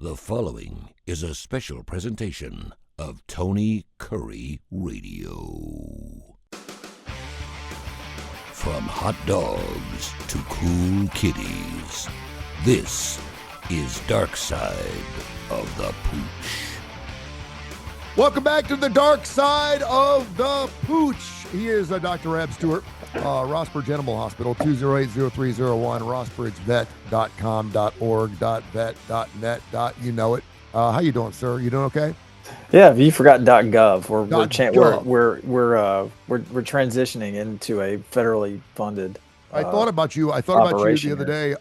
The following is a special presentation of Tony Curry Radio. From hot dogs to cool kitties, this is Darkside of the Pooch. Welcome back to the dark side of the Pooch. He is Dr. Ab Stewart, Rossbridge Animal Hospital, 208-0301, rossbridgevet.com.org.vet.net. You know it. How you doing, sir? You doing okay? Yeah, you forgot .gov. We're transitioning into a federally funded. I thought about you. the other here. day.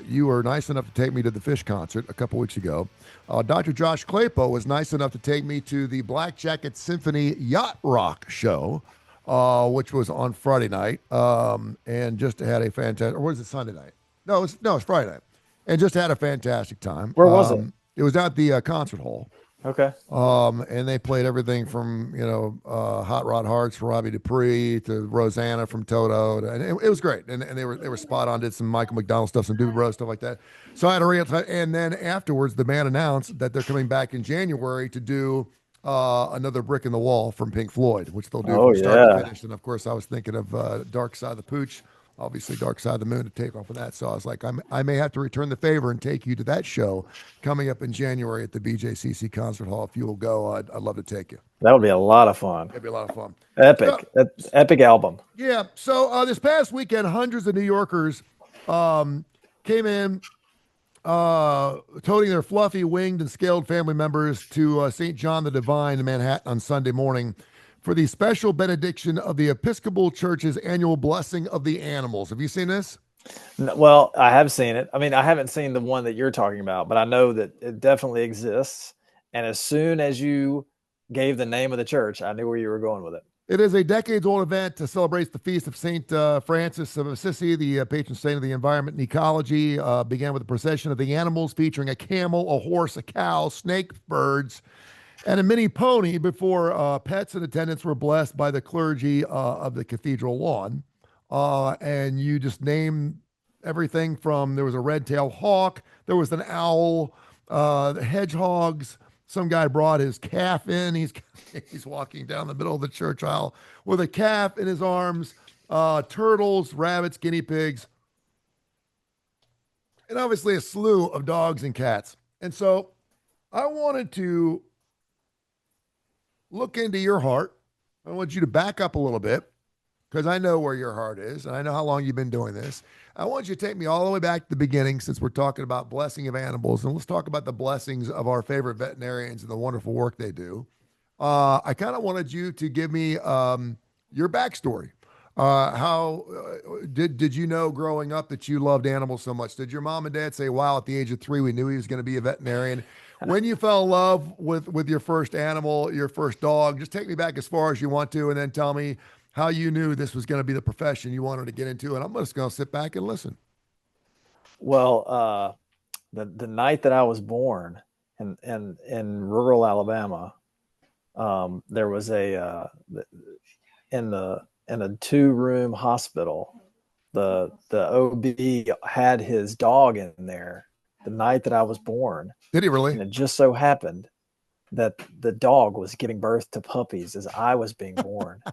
You were nice enough to take me to the Fish concert a couple weeks ago. Dr. Josh Claypo was nice enough to take me to the Black Jacket Symphony Yacht Rock show, which was on Friday night, and just had a fantastic. Or was it Sunday night? No, it's Friday night, and just had a fantastic time. Where was it? It was at the concert hall. Okay. And they played everything from, Hot Rod Hearts from Robbie Dupree to Rosanna from Toto. And it was great. And they were spot on, did some Michael McDonald stuff, some Doobie Rose stuff like that. So I had a real time. And then afterwards, the band announced that they're coming back in January to do another Brick in the Wall from Pink Floyd, which they'll do from start to finish. And of course, I was thinking of Dark Side of the Pooch. Obviously, Dark Side of the Moon to take off of that. So I was like, I may have to return the favor and take you to that show coming up in January at the BJCC Concert Hall. If you will go, I'd love to take you. That would be a lot of fun. It'd be a lot of fun. Epic. Epic album. Yeah. So this past weekend, hundreds of New Yorkers came in toting their fluffy, winged, and scaled family members to St. John the Divine in Manhattan on Sunday morning for the special benediction of the Episcopal Church's annual blessing of the animals. Have you seen this? Well, I have seen it. I mean, I haven't seen the one that you're talking about, but I know that it definitely exists. And as soon as you gave the name of the church, I knew where you were going with it. It is a decades-old event to celebrate the feast of St. Francis of Assisi, the patron saint of the environment and ecology. Began with a procession of the animals featuring a camel, a horse, a cow, snake, birds, and a mini pony before pets and attendants were blessed by the clergy of the cathedral lawn. And you just name everything from, there was a red-tailed hawk, there was an owl, the hedgehogs. Some guy brought his calf in. He's walking down the middle of the church aisle with a calf in his arms, turtles, rabbits, guinea pigs, and obviously a slew of dogs and cats. And so I wanted to look into your heart. I want you to back up a little bit because I know where your heart is and I know how long you've been doing this. I want you to take me all the way back to the beginning since we're talking about blessing of animals, and let's talk about the blessings of our favorite veterinarians and the wonderful work they do. I kind of wanted you to give me your backstory. How did you know growing up that you loved animals so much? Did your mom and dad say, wow, at the age of 3, we knew he was going to be a veterinarian? When you fell in love with your first animal, your first dog, just take me back as far as you want to, and then tell me how you knew this was going to be the profession you wanted to get into. And I'm just going to sit back and listen. Well, the night that I was born in rural Alabama, there was in a 2-room hospital, the OB had his dog in there the night that I was born. Did he really? And it just so happened that the dog was giving birth to puppies as I was being born.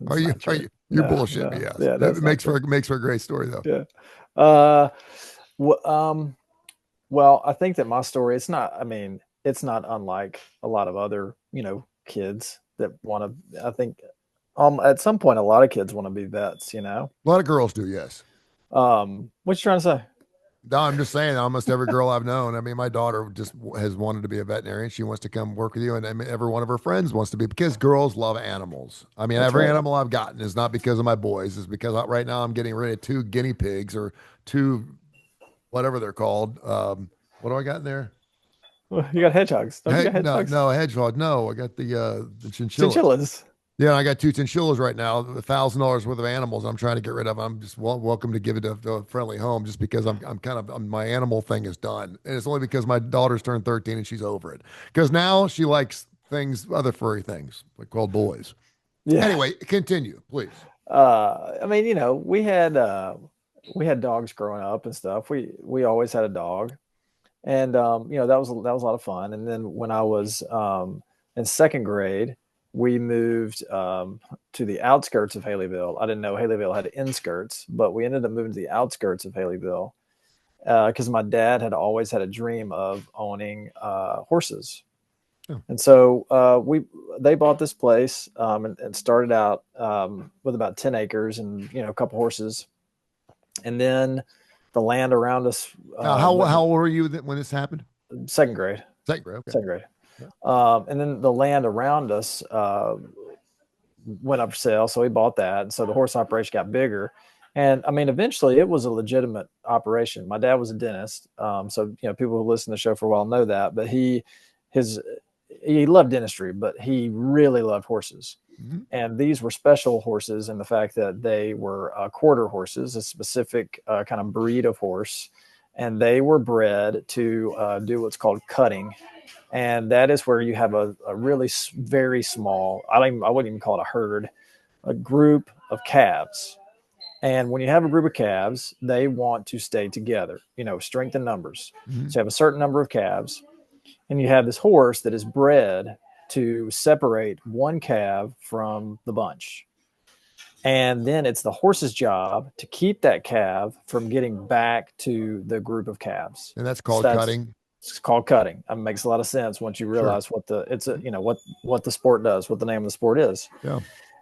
You're bullshitting me. Yes. Yeah, that makes for a great story though. Yeah. Well, I think that my story, it's not unlike a lot of other, kids that want to, I think, at some point, a lot of kids want to be vets, A lot of girls do. Yes. What you trying to say? No, I'm just saying almost every girl I've known. I mean, my daughter just has wanted to be a veterinarian. She wants to come work with you. And I mean, every one of her friends wants to be, because girls love animals. I mean, every animal I've gotten is not because of my boys. It's because right now I'm getting rid of 2 guinea pigs or 2, whatever they're called. What do I got in there? Well, you got hedgehogs. Don't you got hedgehogs? No, a hedgehog. No, I got the chinchillas. Chinchillas. Yeah, I got 2 chinchillas right now, $1,000 worth of animals. I'm trying to get rid of. I'm just welcome to give it to a friendly home, just because my animal thing is done, and it's only because my daughter's turned 13 and she's over it. Because now she likes other furry things, like called boys. Yeah. Anyway, continue, please. I mean, we had dogs growing up and stuff. We always had a dog, And that was a lot of fun. And then when I was in second grade, we moved to the outskirts of Haleyville. I didn't know Haleyville had inskirts, but we ended up moving to the outskirts of Haleyville because my dad had always had a dream of owning horses. Oh. And so they bought this place and started out with about 10 acres and a couple horses, and then the land around us. How old were you when this happened? Second grade. Second grade. Okay. Second grade. Yeah. And then the land around us went up for sale, so we bought that. And so the horse operation got bigger. And I mean, eventually it was a legitimate operation. My dad was a dentist. So, people who listen to the show for a while know that, but he loved dentistry, but he really loved horses. Mm-hmm. And these were special horses in the fact that they were quarter horses, a specific kind of breed of horse. And they were bred to do what's called cutting. And that is where you have a really very small, I wouldn't even call it a herd, a group of calves. And when you have a group of calves, they want to stay together, strength in numbers. Mm-hmm. So you have a certain number of calves, and you have this horse that is bred to separate one calf from the bunch. And then it's the horse's job to keep that calf from getting back to the group of calves. And that's called cutting. It's called cutting. It makes a lot of sense once you realize what the sport does, what the name of the sport is. Yeah.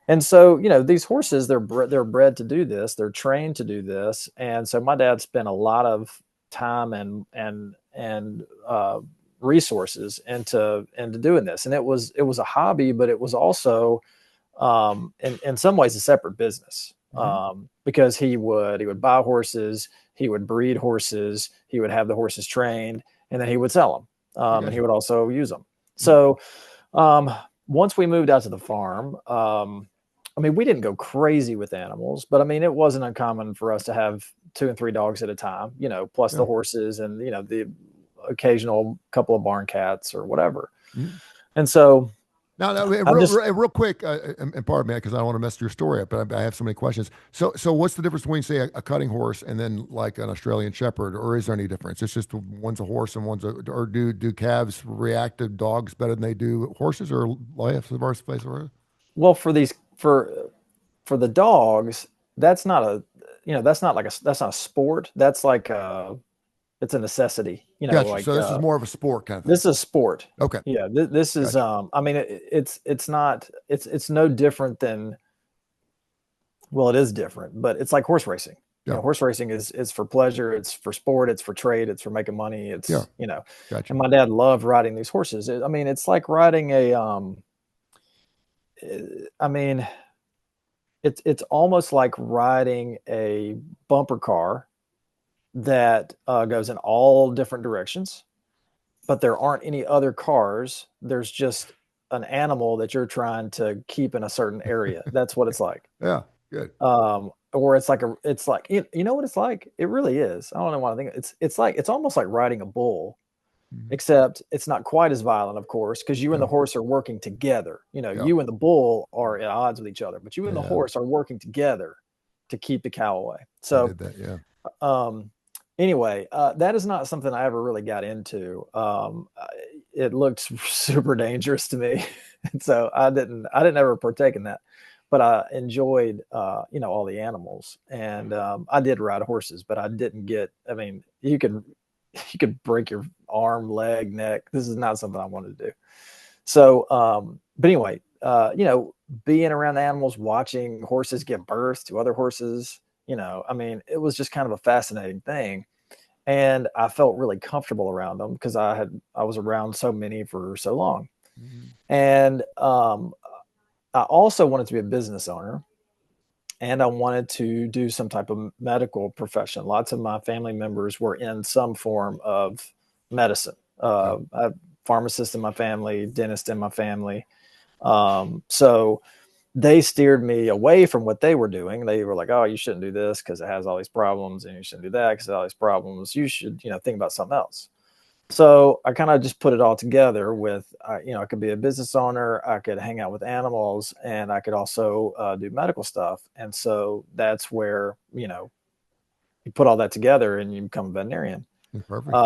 And so, these horses, they're bred to do this. They're trained to do this. And so my dad spent a lot of time and resources into doing this. And it was a hobby, but it was also, in some ways, a separate business. Because he would buy horses, he would breed horses, he would have the horses trained, and then he would sell them. And he would also use them. So, once we moved out to the farm, we didn't go crazy with animals, but it wasn't uncommon for us to have 2 and 3 dogs at a time, plus the horses and, the occasional couple of barn cats or whatever. Mm-hmm. And so now real quick, and pardon me, because I don't want to mess your story up, but I have so many questions. So what's the difference between, say, a cutting horse and then like an Australian Shepherd, or is there any difference? It's just one's a horse and or do calves react to dogs better than they do horses, or vice versa? Well, for the dogs, that's not that's not a sport. That's like it's a necessity, Gotcha. Like, so this is more of a sport kind of thing. This is a sport. Okay. Yeah. This is, Gotcha. it's no different than, well, it is different, but it's like horse racing. Yeah. Horse racing is for pleasure. It's for sport. It's for trade. It's for making money. It's, Gotcha. And my dad loved riding these horses. It's like riding it's almost like riding a bumper car that goes in all different directions, but there aren't any other cars. There's just an animal that you're trying to keep in a certain area. That's what it's like. Yeah, good. Or it's like you know what it's like? It really is. I don't know why I think it's almost like riding a bull, except it's not quite as violent, of course, because you and the horse are working together. You and the bull are at odds with each other, but you and the horse are working together to keep the cow away. So, I did that, anyway, that is not something I ever really got into. It looked super dangerous to me. And so I didn't ever partake in that, but I enjoyed, all the animals, and I did ride horses, but I didn't you could break your arm, leg, neck. This is not something I wanted to do. So, but anyway, being around the animals, watching horses give birth to other horses, it was just kind of a fascinating thing. And I felt really comfortable around them because I was around so many for so long. Mm-hmm. And I also wanted to be a business owner, and I wanted to do some type of medical profession. Lots of my family members were in some form of medicine. I have pharmacists in my family, dentist in my family. So they steered me away from what they were doing. They were like, "Oh, you shouldn't do this because it has all these problems, and you shouldn't do that because it has all these problems. You should, think about something else." So I kind of just put it all together with, I could be a business owner, I could hang out with animals, and I could also do medical stuff. And so that's where, you put all that together and you become a veterinarian. Perfect.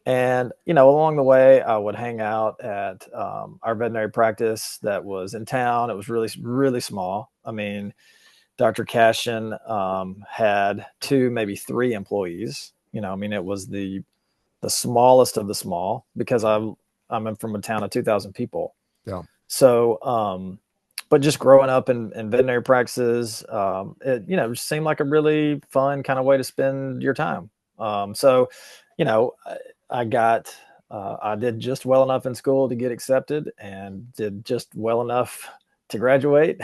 And, along the way, I would hang out at our veterinary practice that was in town. It was really, really small. I mean, Dr. Cashin had 2, maybe 3 employees. It was the smallest of the small, because I'm from a town of 2,000 people. Yeah. So, but just growing up in veterinary practices, it just seemed like a really fun kind of way to spend your time. So, you know, I got I did just well enough in school to get accepted, and did just well enough to graduate,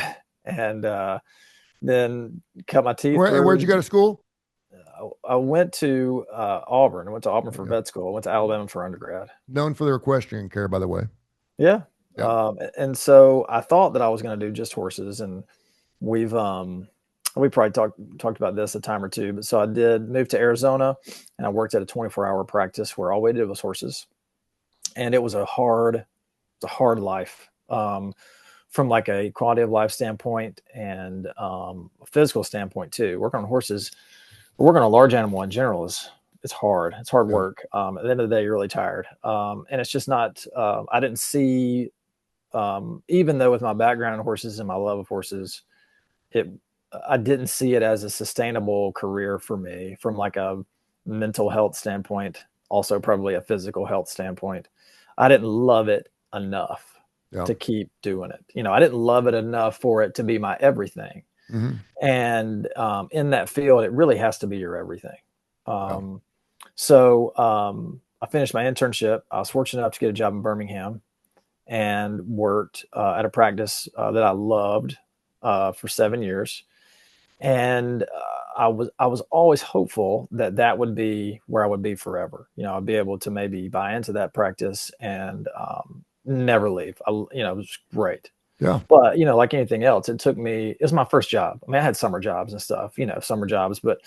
and then cut my teeth Where'd you go through. to school? I went to Auburn. I went to Auburn for Okay. vet school. I went to Alabama for undergrad. Known for their equestrian care, by the way. Yeah. Yep. And so I thought that I was going to do just horses, and we've we probably talked about this a time or two. But so I did move to Arizona, and I worked at a 24-hour practice where all we did was horses, and it was a hard life, from like a quality of life standpoint, and a physical standpoint too. Working on horses, working on a large animal in general it's hard. It's hard work. At the end of the day, you're really tired. And it's just not, I didn't see, even though with my background in horses and my love of horses, I didn't see it as a sustainable career for me from like a mental health standpoint, also probably a physical health standpoint. I didn't love it enough to keep doing it. I didn't love it enough for it to be my everything. Mm-hmm. And in that field, it really has to be your everything. So I finished my internship. I was fortunate enough to get a job in Birmingham, and worked at a practice that I loved for 7 years. And I was always hopeful that that would be where I would be forever. I'd be able to maybe buy into that practice and never leave. It was great. Yeah. But, like anything else, it was my first job. I mean, I had summer jobs and stuff, summer jobs, but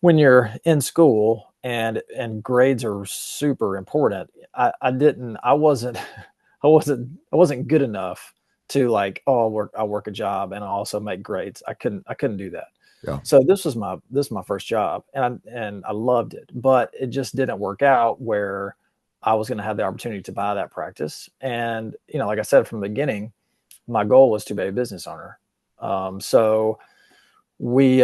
when you're in school and grades are super important, I wasn't good enough to like, oh, I'll work a job and I'll also make grades. I couldn't do that. Yeah. So this was my first job, and I loved it, but it just didn't work out where I was going to have the opportunity to buy that practice. And, like I said, from the beginning, my goal was to be a business owner. So we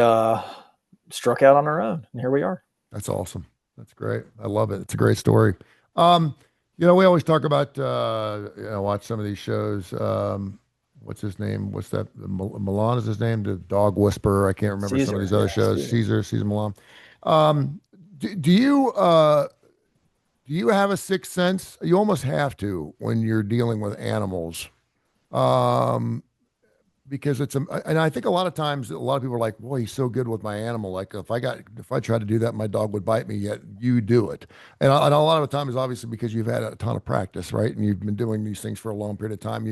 struck out on our own, and here we are. That's awesome. That's great. I love it. It's a great story. We always talk about, watch some of these shows. What's his name? What's that? Milan is his name? The dog whisperer. I can't remember Caesar, some of these other shows. Caesar Milan. Do you have a sixth sense? You almost have to when you're dealing with animals. Because and I think a lot of times, a lot of people are like, boy, he's so good with my animal. Like if I tried to do that, my dog would bite me, yet you do it. And a lot of the time is obviously because you've had a ton of practice, right? And you've been doing these things for a long period of time.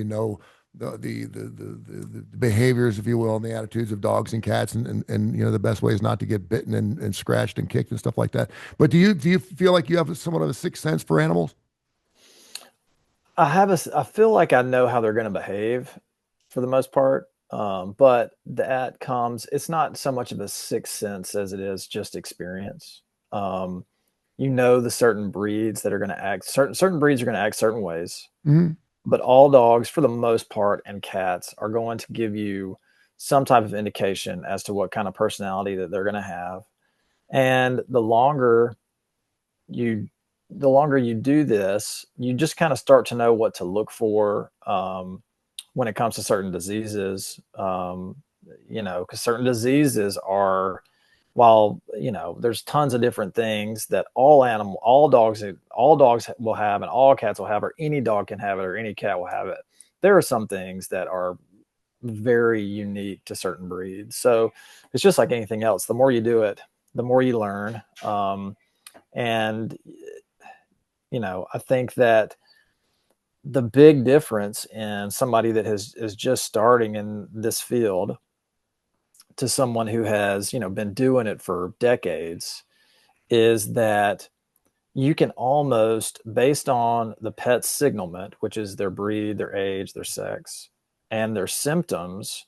The behaviors, if you will, and the attitudes of dogs and cats, and the best way is not to get bitten and scratched and kicked and stuff like that. But do you feel like you have somewhat of a sixth sense for animals? I feel like I know how they're going to behave for the most part. But it's not so much of a sixth sense as it is just experience. The certain breeds that are going to act, certain breeds are going to act certain ways. Mm-hmm. But all dogs, for the most part, and cats are going to give you some type of indication as to what kind of personality that they're going to have. And the longer you do this, you just kind of start to know what to look for when it comes to certain diseases. Because certain diseases are, while there's tons of different things that all dogs will have, and all cats will have, or any dog can have it, or any cat will have it. There are some things that are very unique to certain breeds. So it's just like anything else. The more you do it, the more you learn. And I think that the big difference in somebody that is just starting in this field to someone who has, been doing it for decades, is that you can almost, based on the pet's signalment, which is their breed, their age, their sex, and their symptoms,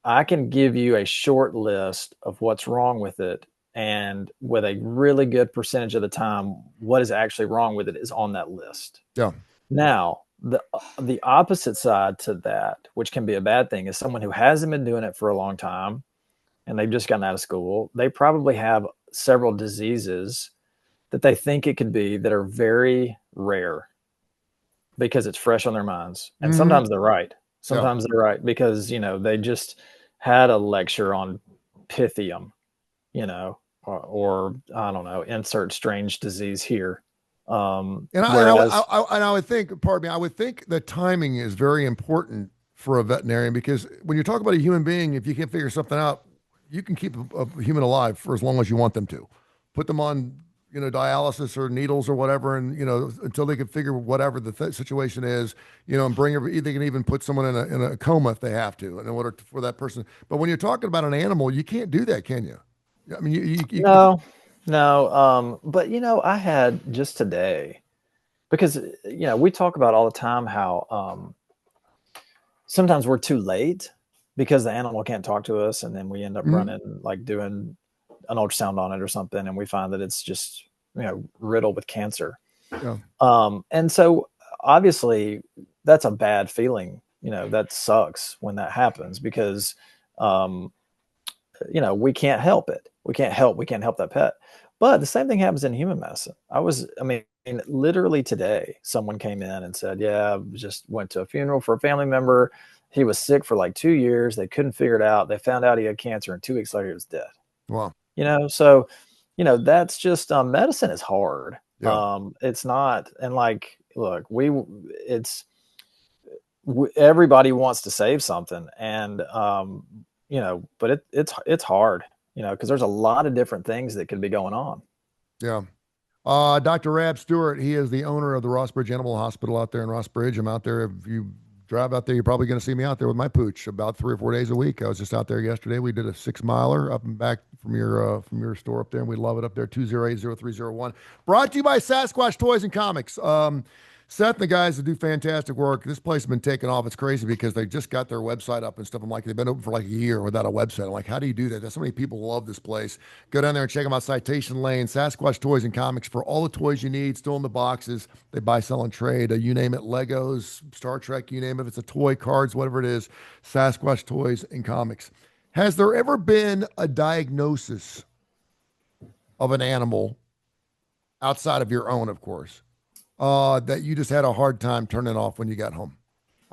I can give you a short list of what's wrong with it And with a really good percentage of the time, what is actually wrong with it is on that list. Yeah. Now, the opposite side to that, which can be a bad thing, is someone who hasn't been doing it for a long time and they've just gotten out of school. They probably have several diseases that they think it could be that are very rare because it's fresh on their minds. And sometimes they're right. Sometimes they're right because, they just had a lecture on Pythium, or I don't know, insert strange disease here. And Whereas, I would think, pardon me, I would think the timing is very important for a veterinarian, because when you talk about a human being, if you can't figure something out, you can keep a human alive for as long as you want them to. Put them on, dialysis or needles or whatever, and until they can figure whatever the situation is, and they can even put someone in a coma if they have to, in order for that person. But when you're talking about an animal, you can't do that, can you? I mean, no. But I had just today, because we talk about all the time how sometimes we're too late because the animal can't talk to us, and then we end up running, like doing an ultrasound on it or something, and we find that it's just riddled with cancer. Yeah. And so obviously that's a bad feeling. That sucks when that happens, because we can't help it. We can't help that pet. But the same thing happens in human medicine. Literally today, someone came in and said, yeah, I just went to a funeral for a family member. He was sick for like 2 years. They couldn't figure it out. They found out he had cancer, and 2 weeks later he was dead. Wow. So, that's just, medicine is hard. Yeah. It's not, and like, look, everybody wants to save something, and, but it's hard, because there's a lot of different things that could be going on. Yeah. Dr. Rab Stewart, he is the owner of the Rossbridge Animal Hospital out there in Rossbridge. I'm out there. If you drive out there, you're probably going to see me out there with my Pooch about 3 or 4 days a week. I was just out there yesterday. We did a 6-miler up and back from your store up there, and we love it up there. 208-0301. Brought to you by Sasquatch Toys and Comics. Seth and the guys that do fantastic work. This place has been taking off. It's crazy because they just got their website up and stuff. I'm like, they've been open for like a year without a website. I'm like, how do you do that? There's so many people love this place. Go down there and check them out. Citation Lane, Sasquatch Toys and Comics, for all the toys you need, still in the boxes. They buy, sell, and trade. You name it, Legos, Star Trek, you name it. If it's a toy, cards, whatever it is, Sasquatch Toys and Comics. Has there ever been a diagnosis of an animal outside of your own, of course, that you just had a hard time turning off when you got home?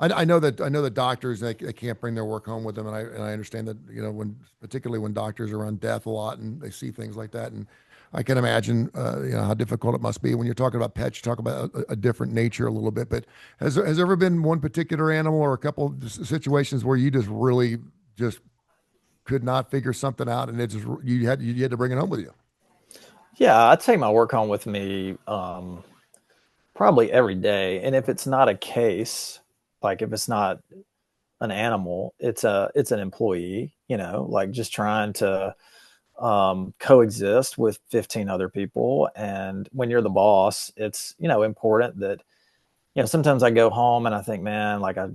I know that doctors, they can't bring their work home with them, and I understand that, particularly when doctors are on death a lot and they see things like that, and I can imagine how difficult it must be when you're talking about pets. You talk about a different nature a little bit, but has there ever been one particular animal or a couple of situations where you just really just could not figure something out, and you had to bring it home with you? Yeah, I take my work home with me probably every day. And if it's not a case, like if it's not an animal, it's an employee, like just trying to coexist with 15 other people. And when you're the boss, it's, important that, sometimes I go home and I think, man, like I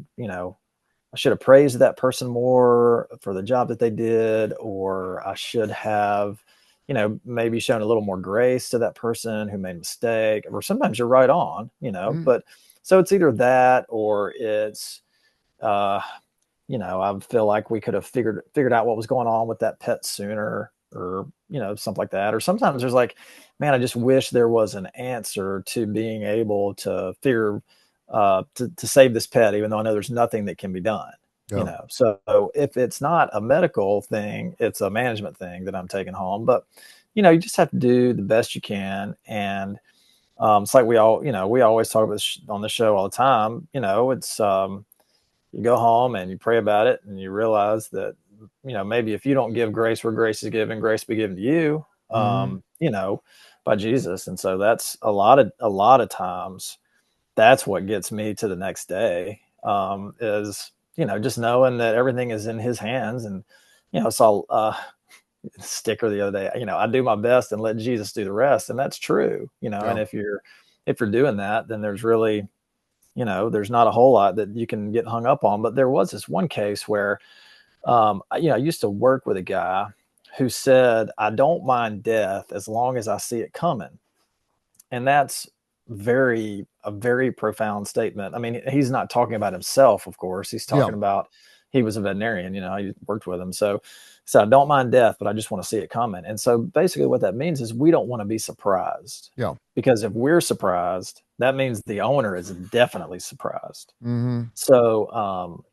should have praised that person more for the job that they did, or I should have, maybe shown a little more grace to that person who made a mistake. Or sometimes you're right on, but so it's either that, or it's, I feel like we could have figured out what was going on with that pet sooner, or, something like that. Or sometimes there's like, man, I just wish there was an answer to being able to figure, to save this pet, even though I know there's nothing that can be done. Yeah. So if it's not a medical thing, it's a management thing that I'm taking home. But, you just have to do the best you can. And it's like we always talk about this on the show all the time. It's you go home and you pray about it, and you realize that, maybe if you don't give grace where grace is given, grace be given to you, by Jesus. And so that's a lot of times that's what gets me to the next day, is, just knowing that everything is in his hands. And, I saw a sticker the other day, I do my best and let Jesus do the rest. And that's true, Yeah. And if you're doing that, then there's really, there's not a whole lot that you can get hung up on. But there was this one case where, I used to work with a guy who said, I don't mind death as long as I see it coming. And that's a very profound statement. I mean, he's not talking about himself, of course. He's talking about, he was a veterinarian, he worked with him. So I don't mind death, but I just want to see it coming. And so basically what that means is we don't want to be surprised. Yeah. Because if we're surprised, that means the owner is definitely surprised. Mm-hmm. So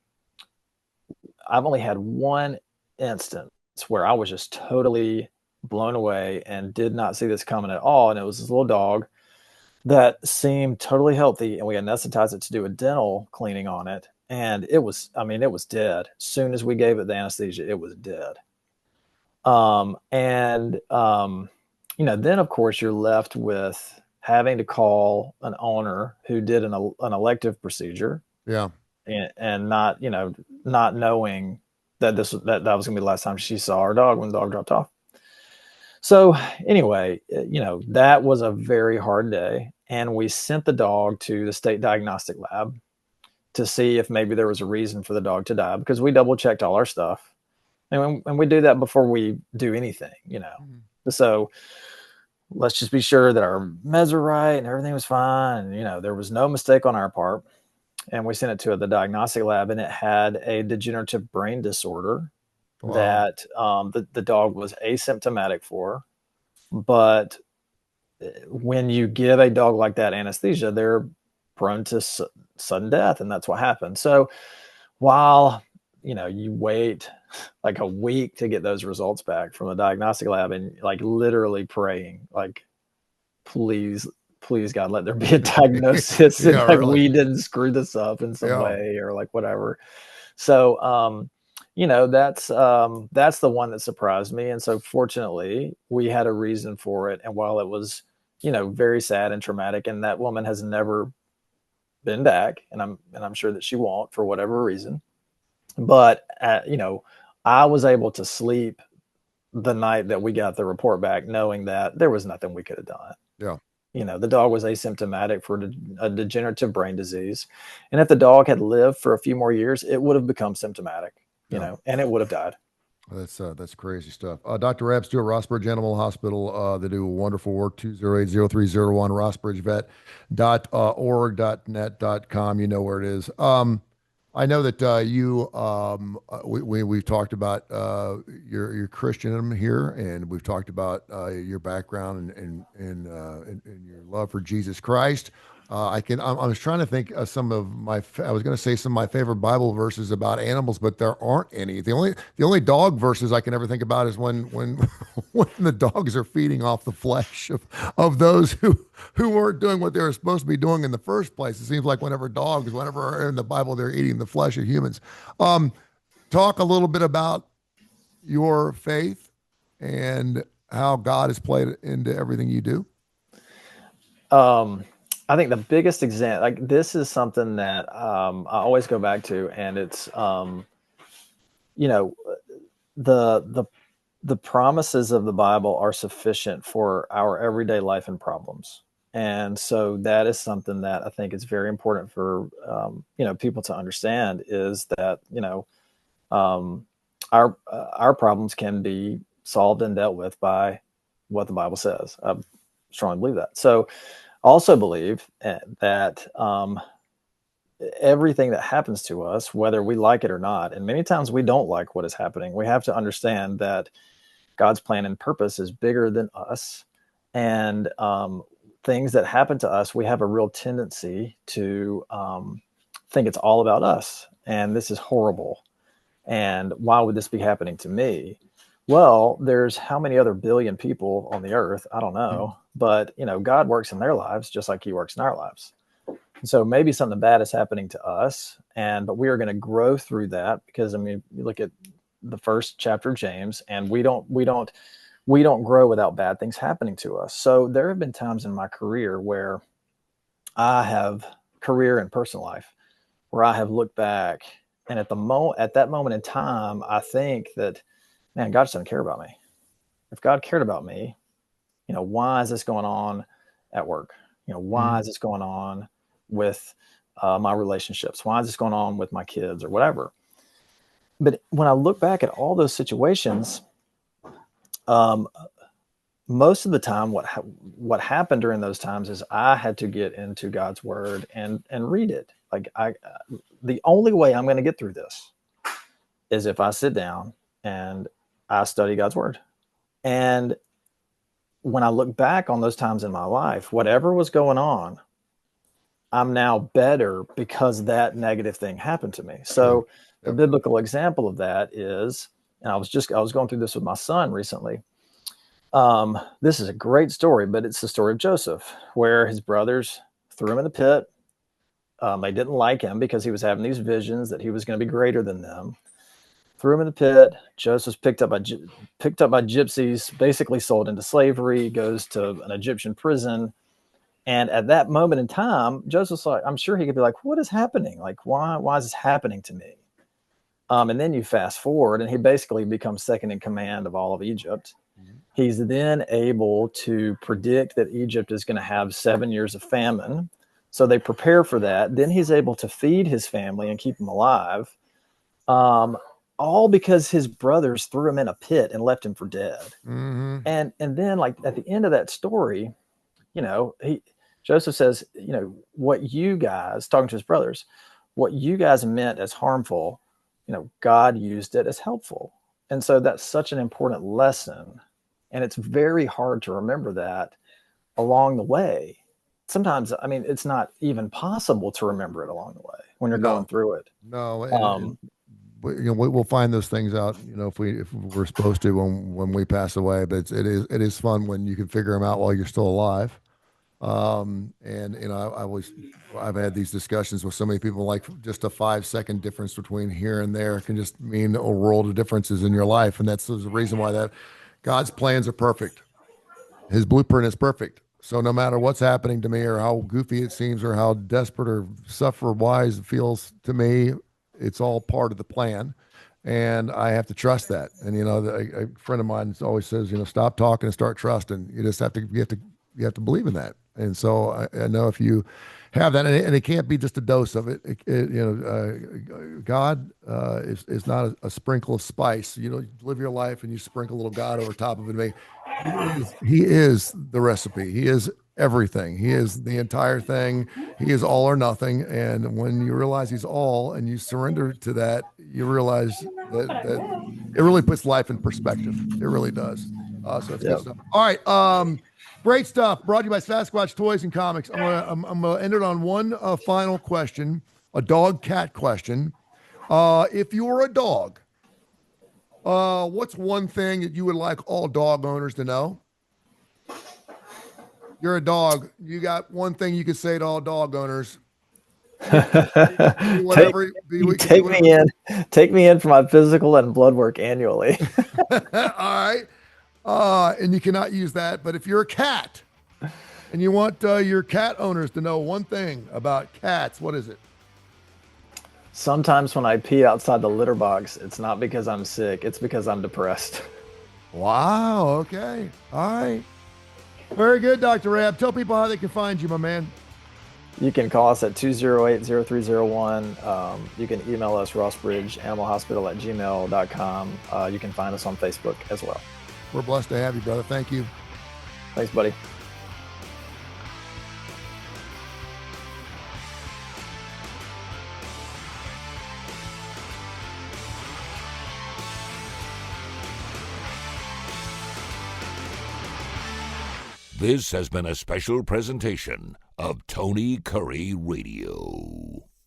I've only had one instance where I was just totally blown away and did not see this coming at all. And it was this little dog that seemed totally healthy, and we anesthetized it to do a dental cleaning on it. And it was dead. As soon as we gave it the anesthesia, it was dead. Then of course you're left with having to call an owner who did an elective procedure. Yeah. And not knowing that that was going to be the last time she saw her dog when the dog dropped off. So anyway, that was a very hard day. And we sent the dog to the state diagnostic lab to see if maybe there was a reason for the dog to die, because we double checked all our stuff. And we do that before we do anything, Mm-hmm. So let's just be sure that our meds are right and everything was fine. And, there was no mistake on our part. And we sent it to the diagnostic lab, and it had a degenerative brain disorder. Wow. That the dog was asymptomatic for. But when you give a dog like that anesthesia, they're prone to sudden death, and that's what happened. So while, you wait like a week to get those results back from the diagnostic lab, and like literally praying, like, please God, let there be a diagnosis. Yeah, and really. We didn't screw this up in some way or like whatever. So, that's the one that surprised me. And so fortunately we had a reason for it. And while it was, very sad and traumatic, and that woman has never been back, and I'm sure that she won't for whatever reason, but, I was able to sleep the night that we got the report back, knowing that there was nothing we could have done. Yeah. The dog was asymptomatic for a degenerative brain disease. And if the dog had lived for a few more years, it would have become symptomatic, and it would have died. That's crazy stuff. Dr. Ebb Stewart, Rossbridge Animal Hospital. They do wonderful work. 208-0301, rossbridgevet.org.net.com. You know where it is. I know that we've talked about your Christianism here, and we've talked about your background and your love for Jesus Christ. I was trying to think of some of my favorite Bible verses about animals, but there aren't any. The only dog verses I can ever think about is when when the dogs are feeding off the flesh of those who weren't doing what they were supposed to be doing in the first place. It seems like whenever in the Bible, they're eating the flesh of humans. Talk a little bit about your faith and how God has played into everything you do. I think the biggest example, like, this is something that I always go back to, and it's the promises of the Bible are sufficient for our everyday life and problems. And so that is something that I think is very important for people to understand, is that our problems can be solved and dealt with by what the Bible says. I strongly believe that. So also believe that everything that happens to us, whether we like it or not, and many times we don't like what is happening, we have to understand that God's plan and purpose is bigger than us. And things that happen to us, we have a real tendency to think it's all about us. And this is horrible. And why would this be happening to me? Well, there's how many other billion people on the earth? I don't know. But, God works in their lives just like he works in our lives. So maybe something bad is happening to us, but we are going to grow through that, because, you look at the first chapter of James, and we don't grow without bad things happening to us. So there have been times in my career where career and personal life, where I have looked back, and at that moment in time, I think that, man, God just doesn't care about me. If God cared about me, why is this going on at work? Why is this going on with my relationships? Why is this going on with my kids or whatever? But when I look back at all those situations, Um, most of the time, what happened during those times is I had to get into God's word and read it. Like the only way I'm going to get through this is if I sit down and I study God's word. And when I look back on those times in my life, whatever was going on, I'm now better because that negative thing happened to me. So the biblical example of that is, and I was going through this with my son recently. This is a great story, but it's the story of Joseph, where his brothers threw him in the pit. They didn't like him because he was having these visions that he was going to be greater than them. Threw him in the pit. Joseph's picked up by gypsies, basically sold into slavery, goes to an Egyptian prison. And at that moment in time, Joseph's like, I'm sure he could be like, what is happening? Like, why is this happening to me? And then you fast forward, and he basically becomes second in command of all of Egypt. Mm-hmm. He's then able to predict that Egypt is going to have 7 years of famine. So they prepare for that. Then he's able to feed his family and keep them alive. All because his brothers threw him in a pit and left him for dead. Mm-hmm. And then, like, at the end of that story, Joseph says, what you guys, talking to his brothers, what you guys meant as harmful, God used it as helpful. And so that's such an important lesson. And it's very hard to remember that along the way. Sometimes, it's not even possible to remember it along the way when you're going through it. No. We'll find those things out, if we're supposed to when we pass away. But it is fun when you can figure them out while you're still alive. I've had these discussions with so many people, like just a 5-second difference between here and there can just mean a world of differences in your life. And that's the reason why that God's plans are perfect. His blueprint is perfect. So no matter what's happening to me or how goofy it seems or how desperate or suffer-wise it feels to me, it's all part of the plan. And I have to trust that. And, a friend of mine always says, stop talking and start trusting. You have to believe in that. And so I know if you have that, and it can't be just a dose of it. God is not a sprinkle of spice. You live your life and you sprinkle a little God over top of it. He is the recipe. He is everything. He is the entire thing. He is all or nothing. And when you realize he's all and you surrender to that, you realize that it really puts life in perspective. It really does. So it's good stuff. All right. Great stuff. Brought to you by Sasquatch Toys and Comics. I'm gonna end it on one final question, a dog-cat question. If you were a dog, what's one thing that you would like all dog owners to know? You're a dog. You got one thing you could say to all dog owners. Take me in for my physical and blood work annually. All right. And you cannot use that. But if you're a cat and you want your cat owners to know one thing about cats, what is it? Sometimes when I pee outside the litter box, it's not because I'm sick. It's because I'm depressed. Wow. Okay. All right. Very good, Dr. Rab. Tell people how they can find you, my man. You can call us at 208-0301. You can email us, rossbridgeanimalhospital@gmail.com. You can find us on Facebook as well. We're blessed to have you, brother. Thank you. Thanks, buddy. This has been a special presentation of Tony Curry Radio.